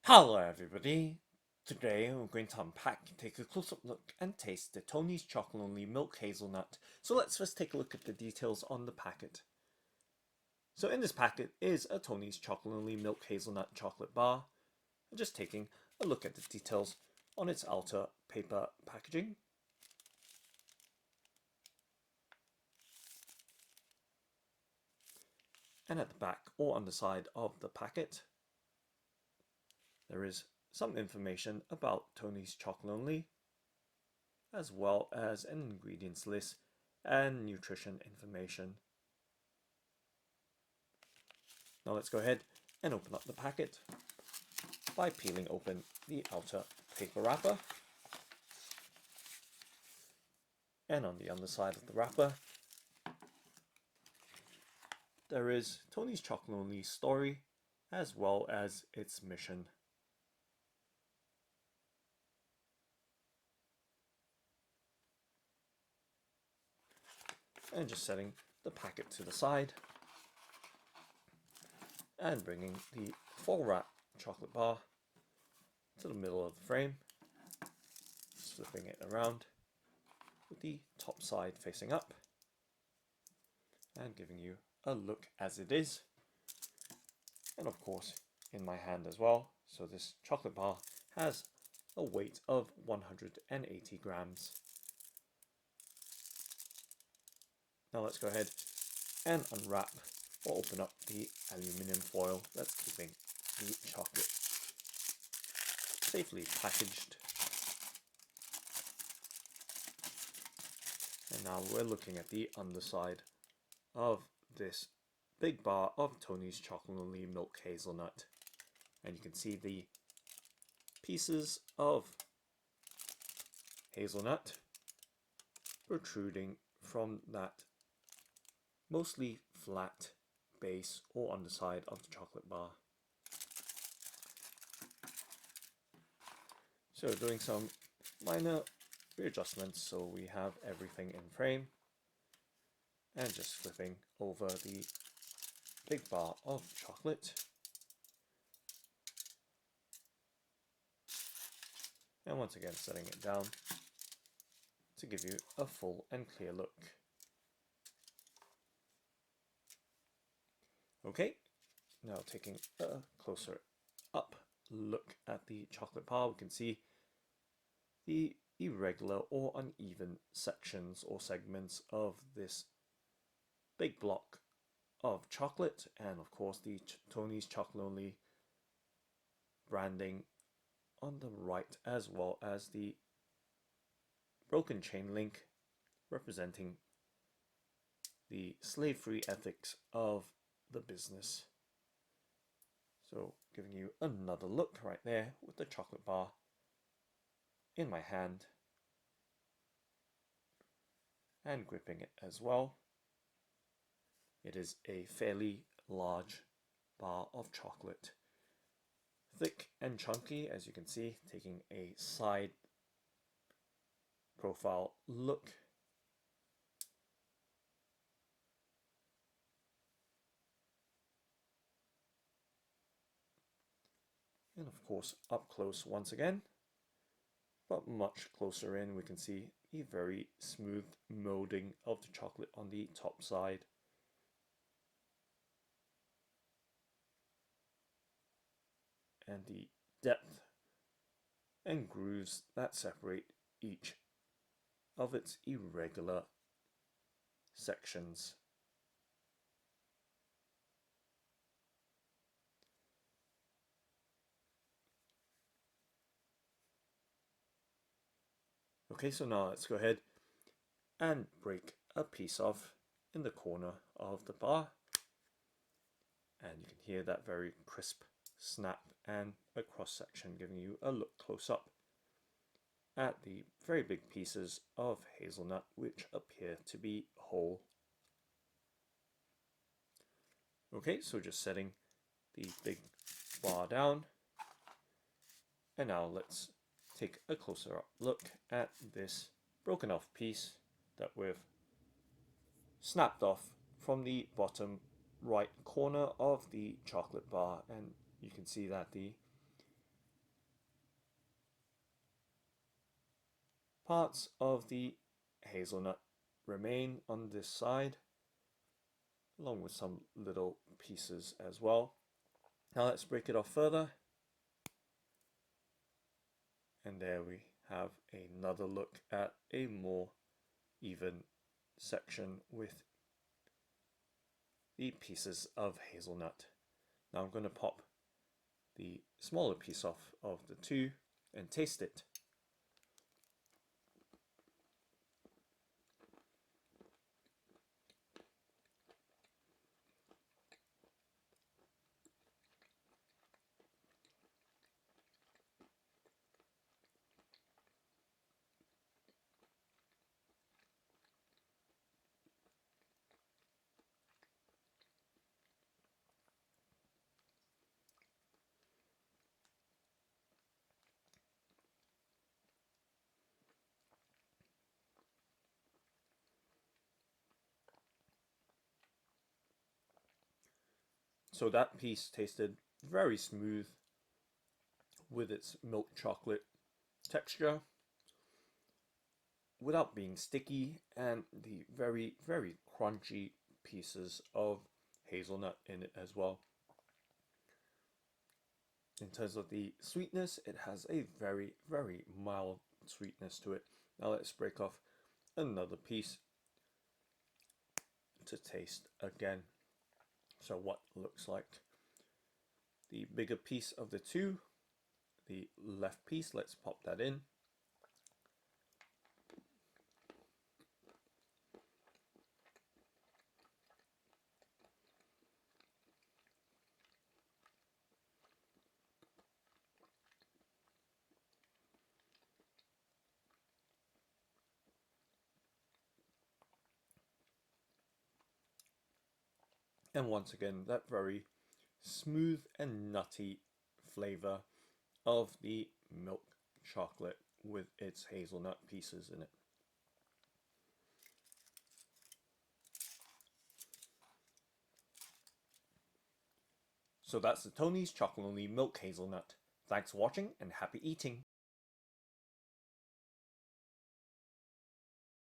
Hello everybody! Today we're going to unpack, take a close-up look and taste the Tony's Chocolonely Milk Hazelnut. So let's first take a look at the details on the packet. So in this packet is a Tony's Chocolonely Milk Hazelnut chocolate bar. I'm just taking a look at the details on its outer paper packaging. And at the back or underside of the packet, there is some information about Tony's Chocolonely, as well as an ingredients list and nutrition information. Now let's go ahead and open up the packet by peeling open the outer paper wrapper. And on the underside of the wrapper, there is Tony's Chocolonely's story as well as its mission. And just setting the packet to the side and bringing the full wrap chocolate bar to the middle of the frame, slipping it around with the top side facing up and giving you a look as it is, and of course in my hand as well. So this chocolate bar has a weight of 180 grams. Now let's go ahead and unwrap or open up the aluminium foil that's keeping the chocolate safely packaged. And now we're looking at the underside of this big bar of Tony's Chocolonely Milk Hazelnut. And you can see the pieces of hazelnut protruding from that mostly flat base or underside of the chocolate bar. So doing some minor readjustments so we have everything in frame, and just flipping over the big bar of chocolate, and once again setting it down to give you a full and clear look. Okay, now taking a closer up look at the chocolate bar, we can see the irregular or uneven sections or segments of this big block of chocolate, and of course the Tony's Chocolonely branding on the right, as well as the broken chain link representing the slave-free ethics of the business. So giving you another look right there with the chocolate bar in my hand and gripping it as well. It is a fairly large bar of chocolate, thick and chunky, as you can see, taking a side profile look. And of course up close once again, but much closer in, we can see a very smooth molding of the chocolate on the top side. And the depth and grooves that separate each of its irregular sections. Okay, so now let's go ahead and break a piece off in the corner of the bar, and you can hear that very crisp snap and a cross section, giving you a look close up at the very big pieces of hazelnut which appear to be whole. Okay, so just setting the big bar down, and now let's take a closer up look at this broken off piece that we've snapped off from the bottom right corner of the chocolate bar, and you can see that the Parts of the hazelnut remain on this side, along with some little pieces as well. Now let's break it off further. And there we have another look at a more even section with the pieces of hazelnut. Now I'm going to pop the smaller piece off of the two and taste it. So that piece tasted very smooth with its milk chocolate texture without being sticky, and the very, very crunchy pieces of hazelnut in it as well. In terms of the sweetness, it has a very, very mild sweetness to it. Now let's break off another piece to taste again. So what looks like the bigger piece of the two, the left piece, let's pop that in. And once again, that very smooth and nutty flavor of the milk chocolate with its hazelnut pieces in it. So that's the Tony's Chocolonely Milk Hazelnut. Thanks for watching and happy eating!